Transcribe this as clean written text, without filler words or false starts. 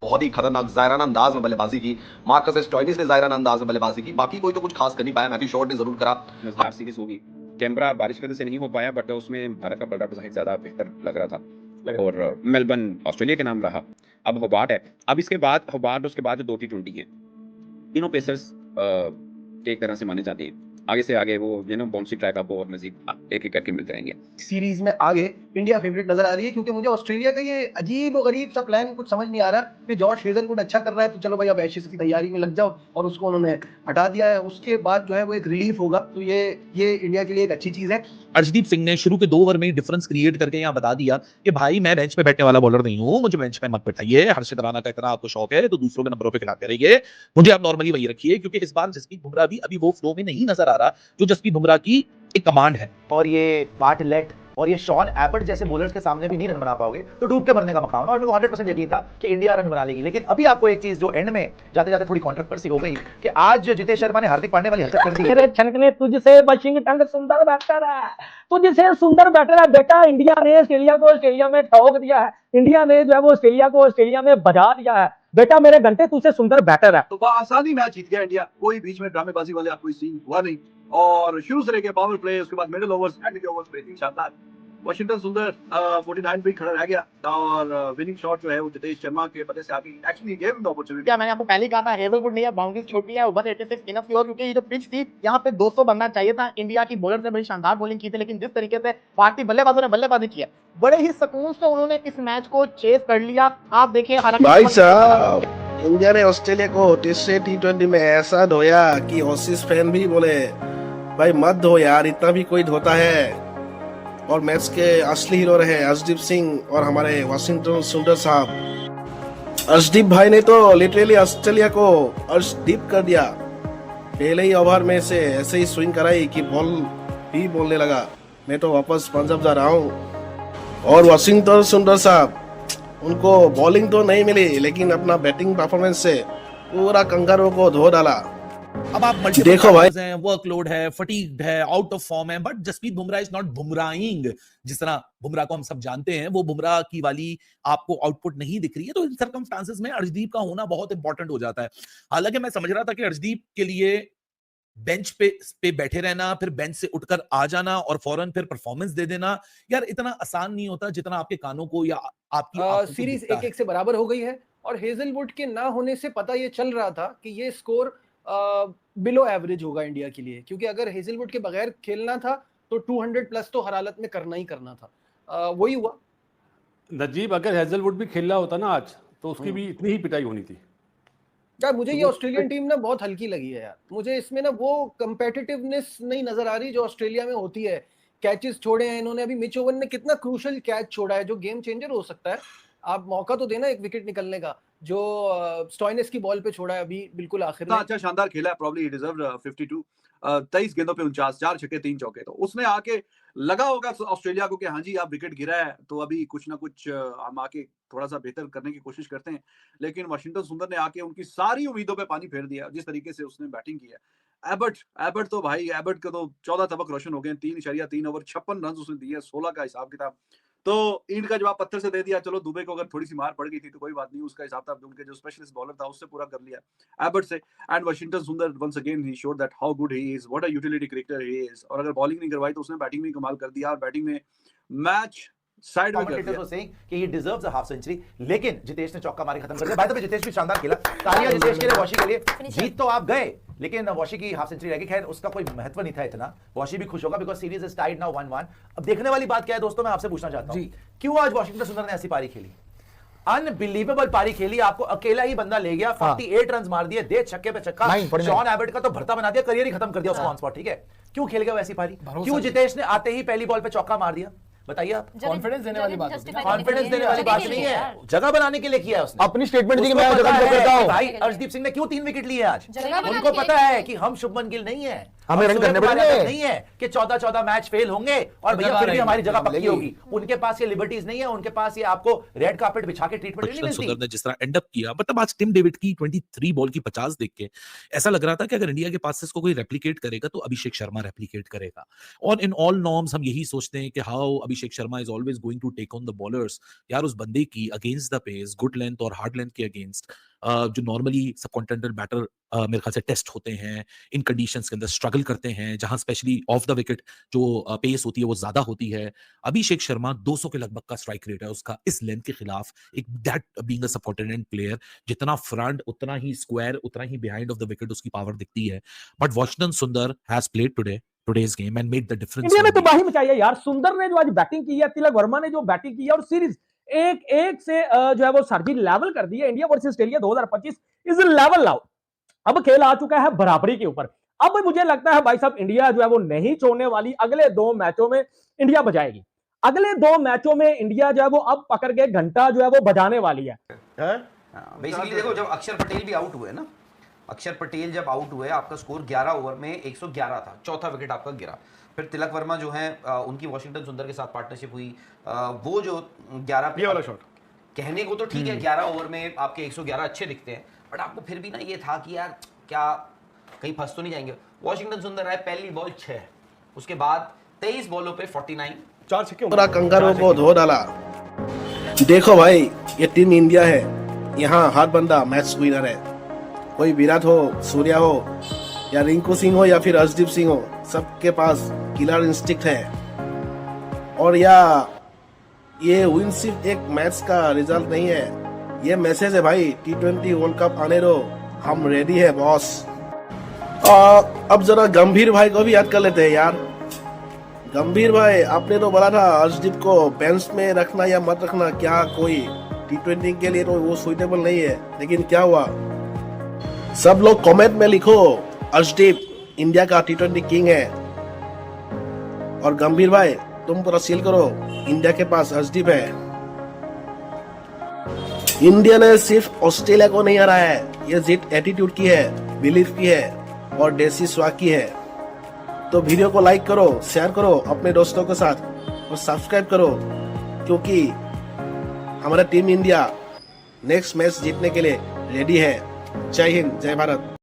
बहुत ही खतरनाक ज़ायराना अंदाज में बल्लेबाजी की। मार्कस स्टोइनिस ने ज़ायराना अंदाज में बल्लेबाजी की। बाकी कोई तो कुछ खास कर नहीं पाया। मैथ्यू शॉर्ट ने ज़रूर करा। मज़ेदार सीरीज़ होगी। कैनबरा बारिश की वजह से नहीं हो पाया, बट उसमें भारत का बल्ला डिज़ाइन ज़्यादा बेहतर लग रहा था और मेलबर्न ऑस्ट्रेलिया के नाम रहा। अब होबार्ट है। अब इसके बाद होबार्ट, उसके बाद जो 2 T20 हैं, तीनों पेसर्स एक तरह से माने जाते हैं। आगे से आगे वो बाउंसी ट्रैक आपको और मज़ीद एक-एक करके मिलते रहेंगे। सीरीज में आगे इंडिया फेवरेट नजर आ रही है, क्योंकि मुझे ऑस्ट्रेलिया का ये अजीब और गरीब सा प्लान कुछ समझ नहीं आ रहा कि जॉर्ज हेजलवुड अच्छा कर रहा है तो चलो भाई अब एशेज की तैयारी में लग जाओ, और उसको उन्होंने हटा दिया है। उसके बाद जो है वो एक रिलीफ होगा, तो ये इंडिया के लिए एक अच्छी चीज है। अर्शदीप सिंह ने शुरू के 2 ओवर में ही डिफरेंस क्रिएट करके यहाँ बता दिया कि भाई मैं बेंच पे बैठने वाला बॉलर नहीं हूँ, मुझे बेंच पे मत बैठाइए। हर्षित राणा का इतना आपको शौक है तो दूसरों के नंबरों पे खिलाते रहिए, मुझे आप नॉर्मली वही रखिए, क्योंकि इस बार जसप्रीत बुमराह भी अभी वो फ्लो में नहीं नजर आ रहा जो जसप्रीत बुमराह की एक कमांड है। और ये बार्टलेट और ये शॉन एबर्ट जैसे बॉलर्स के सामने भी नहीं रन बना पाओगे तो डूब के मरने का मकाम है। और मेरे को 100% यकीन था कि इंडिया रन बना लेगी। लेकिन अभी आपको एक चीज जो एंड में जाते जाते थोड़ी कंट्रोवर्सी हो गई कि आज जितेश शर्मा ने हार्दिक पांड्या वाली हरकत कर दी। तेरे छनकने तुझसे वाशिंगटन सुंदर बैटर है, तुझसे सुंदर बैटर है बेटा। इंडिया ने ऑस्ट्रेलिया को ऑस्ट्रेलिया में ठोक दिया है, इंडिया ने जो है वो ऑस्ट्रेलिया को ऑस्ट्रेलिया में बजा दिया है बेटा। मेरे घंटे तुझसे सुंदर बैटर है। तो आसानी मैच जीत गया इंडिया, कोई बीच में ड्रामेबाजी वाले कोई सीन हुआ नहीं। और शुरू से लेके पावर प्ले, उसके बाद मिडिल ओवर्स, एंड के ओवर्स पे शानदार। वाशिंगटन सुंदर 49 पे खड़ा रह गया और विनिंग शॉट जो है वो जितेश शर्मा के पते से आगे एक्चुअली गेव द अपॉर्चुनिटी। क्या मैंने आपको पहले ही कहा था हेजलवुड नहीं है, बाउंड्री छोटी है, ओवर 86 इनफ थी। और क्योंकि ये जो पिच थी यहाँ पे 200 बनना चाहिए था। इंडिया की बॉलर ने बड़ी शानदार बॉलिंग की थी, लेकिन जिस तरीके से भारतीय बल्लेबाजों ने बल्लेबाजी की है, बड़े ही सुकून से उन्होंने इस मैच को चेस कर लिया। आप देखिए भाई साहब, इंडिया ने ऑस्ट्रेलिया को टेस्ट से T20 में ऐसा धोया कि ऑसीज फैन भी बोले भाई मत धो यार, इतना भी कोई धोता है। और मैच के असली हीरो रहे अर्शदीप सिंह और हमारे वाशिंगटन सुंदर साहब। अर्शदीप भाई ने तो लिटरली ऑस्ट्रेलिया को अर्शदीप कर दिया। पहले ही ओवर में से ऐसे ही स्विंग कराई कि बॉल ही बोलने लगा मैं तो वापस पंजाब जा रहा हूँ। और वाशिंगटन सुंदर साहब, उनको बॉलिंग तो नहीं मिली, लेकिन अपना बैटिंग परफॉर्मेंस से पूरा कंगारों को धो डाला। अब आप देखो भाई, वर्कलोड है, फटीग्ड है, आउट ऑफ फॉर्म है, but Jasprit Bumrah is not Bumrahing. जिस तरह बुमराह को हम सब जानते हैं, वो बुमराह की वाली आपको आउटपुट नहीं दिख रही है। तो इन सर्कमस्टांसेस में अर्शदीप का होना बहुत इंपॉर्टेंट हो जाता है। हालांकि मैं समझ रहा था कि अर्शदीप के लिए बेंच पे बैठे रहना, फिर बेंच से उठकर आ जाना और फौरन फिर परफॉर्मेंस दे देना, यार इतना आसान नहीं होता जितना आपके कानों को या आपकी सीरीज 1-1 से बराबर हो गई है। और हेजलवुड के ना होने से पता ये चल रहा था कि ये स्कोर बिलो एवरेज होगा इंडिया के लिए, क्योंकि अगर हेजलवुड के बगैर खेलना था तो 200 प्लस तो हर हालत में करना ही करना था। वही हुआ। नजीब, अगर हेजलवुड भी खेल रहा होता ना आज तो उसकी भी इतनी ही पिटाई होनी थी। यार मुझे ये ऑस्ट्रेलियन टीम ना बहुत हल्की लगी है यार। मुझे इसमें ना वो कंपेटिटिवनेस नहीं नजर आ रही जो ऑस्ट्रेलिया में होती है। कैचेस छोड़े हैं इन्होंने, अभी मिच ओवन ने कितना क्रूशल कैच छोड़ा है जो गेम चेंजर हो सकता है। आप मौका तो देना एक विकेट निकलने का, जो स्टोइनिस की बॉल पे छोड़ा है अभी बिल्कुल आखिर में। अच्छा शानदार खेला है, प्रॉब्ली ही डिजर्व्ड 52। 23 गेंदों पे 49, 4 छक्के 3 चौके। तो उसने आके लगा होगा ऑस्ट्रेलिया को कि हाँ जी आप विकेट गिरा है तो अभी कुछ ना कुछ हम आके थोड़ा सा बेहतर करने की कोशिश करते हैं। लेकिन वाशिंगटन सुंदर ने आके उनकी सारी उम्मीदों पे पानी फेर दिया जिस तरीके से उसने बैटिंग की है। एबर्ट तो भाई, एबर्ट के तो 14 तबक रोशन हो गए। 3.3 ओवर 56 रन उसने दिए, 16 का हिसाब किताब। तो ईंट का जवाब पत्थर से दे दिया। चलो दुबे को अगर थोड़ी सी मार पड़ गई थी तो कोई बात नहीं, उसका हिसाब था उनके जो स्पेशलिस्ट बॉलर था उससे पूरा कर लिया एबर्ट से। And Washington Sundar once again he showed that how good he is, what a utility cricketer he is. और अगर बॉलिंग नहीं करवाई तो उसने बैटिंग में कमाल कर दिया और बैटिंग में मैच साइड में कर दिया। तो सेइंग कि he deserves a half century, लेकिन जितेश ने चौका मारे खत्म कर दिया। बाय द वे जितेश भी शानदार खेला, तालियां जितेश के लिए, वॉशी के लिए। जीत तो आप गए लेकिन वॉशी की हाफ सेंचुरी रह गई। खैर उसका कोई महत्व नहीं था इतना, वॉशी भी खुश होगा because series is tied now 1-1। अब देखने वाली बात क्या है दोस्तों, मैं आपसे पूछना चाहता हूं क्यों आज वाशिंगटन सुंदर ने ऐसी पारी खेली, अनबिलीवेबल पारी खेली। आपको अकेला ही बंदा ले गया, 48 रन मार दिए, दे छक्के पे छक्का। शॉन एबर्ट का तो भरता बना दिया, करियर ही खत्म कर दिया उसको ऑन स्पॉट। ठीक है, क्यों खेल गया वैसी पारी? क्यों जितेश ने आते ही पहली बॉल पे चौका मार दिया? बताइए आप। कॉन्फिडेंस देने वाली बात है। कॉन्फिडेंस देने वाली बात नहीं है, जगह बनाने के लिए किया है उसने। अपनी स्टेटमेंट दी कि मैं उसको जगह पता करता है हूं। कि भाई अर्शदीप सिंह ने क्यों 3 विकेट लिए आज। उनको पता है कि हम शुभमन गिल नहीं है, हमें रन करने वाले पड़ेंगे। नहीं है कि 14-14 मैच फेल होंगे और भैया फिर भी हमारी जगह पक्की होगी। उनके पास ये लिबर्टीज नहीं है, उनके पास ये आपको रेड कार्पेट बिछा के ट्रीटमेंट नहीं मिलती। सुंदर ने जिस तरह एंड अप किया, मतलब आज टिम डेविड की 23 बॉल की 50 देख के ऐसा लग रहा था कि अगर इंडिया के पास इसको कोई रेप्लिकेट करेगा तो अभिषेक शर्मा रेप्लिकेट करेगा। और इन ऑल नॉर्म्स हम यही सोचते हैं कि how Abhishek Sharma is always going to take on the bowlers, यार उस बंदे की against the pace, good length और हार्ड लेंथ के अगेंस्ट जो नॉर्मली सब कॉन्टिनेंटल बैटर मेरे ख्याल से टेस्ट होते हैं, इन कंडीशंस के अंदर स्ट्रगल करते हैं, जहां स्पेशली ऑफ द विकेट जो पेस होती है वो ज्यादा होती है। अभिषेक शर्मा 200 के लगभग का स्ट्राइक रेट है उसका इस लेंथ के खिलाफ, एक दैट बीइंग अ सब कॉन्टिनेंट प्लेयर, जितना फ्रंट उतना ही स्क्वायर उतना ही बिहाइंड ऑफ द विकेट उसकी पावर दिखती है। बट वॉशिंगटन सुंदर has played today's game and made the difference. India ने तबाही मचाई है यार। सुंदर ने जो आज बैटिंग की है, तिलक वर्मा ने जो बैटिंग की है, और सीरीज एक से जो है वो सरजी लेवल कर दी है। India versus Australia 2025 is level now. अब खेल आ चुका है बराबरी के ऊपर। अब मुझे लगता है भाई साहब इंडिया जो है वो नहीं छोड़ने वाली। अगले 2 मैचों में इंडिया बजाएगी। अगले 2 मैचों में इंडिया जो है वो अब पकड़ के घंटा जो है वो बजाने वाली है। बेसिकली देखो, जब अक्षर पटेल भी आउट हुए ना, अक्षर पटेल जब आउट हुए, आपका स्कोर 11 ओवर में 111 था, चौथा विकेट आपका गिरा। फिर तिलक वर्मा जो है उनकी वॉशिंगटन सुंदर के साथ पार्टनरशिप हुई, वो जो 11 पे वाला शॉट कहने को तो ठीक है, 11 ओवर में आपके 111 अच्छे दिखते हैं, बट आपको फिर भी ना ये था कि यार क्या कहीं फंस तो नहीं जाएंगे। वॉशिंगटन सुंदर आए, पहली बॉल 6, उसके बाद 23 बॉलों पे 49, 4 छक्के, पूरा कंगारू को धो डाला। देखो भाई, ये टीम इंडिया है, यहाँ हर बंदा मैच विनर है। कोई विराट हो, सूर्या हो, या रिंकू सिंह हो, या फिर अर्शदीप सिंह हो, सबके पास किलर इंस्टिंक्ट है। और ये विन सिर्फ एक मैच का रिजल्ट नहीं है, ये मैसेज है भाई, T20 वर्ल्ड कप आने दो, हम रेडी है बॉस। अब जरा गंभीर भाई को भी याद कर लेते हैं यार। गंभीर भाई, आपने तो बोला था अर्शदीप को बेंच में रखना या मत रखना, क्या कोई T20 के लिए तो वो सुइटेबल नहीं है, लेकिन क्या हुआ? सब लोग कमेंट में लिखो, अर्शदीप इंडिया का T20 किंग है। और गंभीर भाई, तुम पूरा सील करो, इंडिया के पास अर्शदीप है। इंडिया ने सिर्फ ऑस्ट्रेलिया को नहीं हराया है, ये जीत एटीट्यूड की है, बिलीफ की है और देसी स्वाद की है। तो वीडियो को लाइक करो, शेयर करो अपने दोस्तों के साथ और सब्सक्राइब करो, क्योंकि हमारा टीम इंडिया नेक्स्ट मैच जीतने के लिए रेडी है। जय हिंद, जय भारत।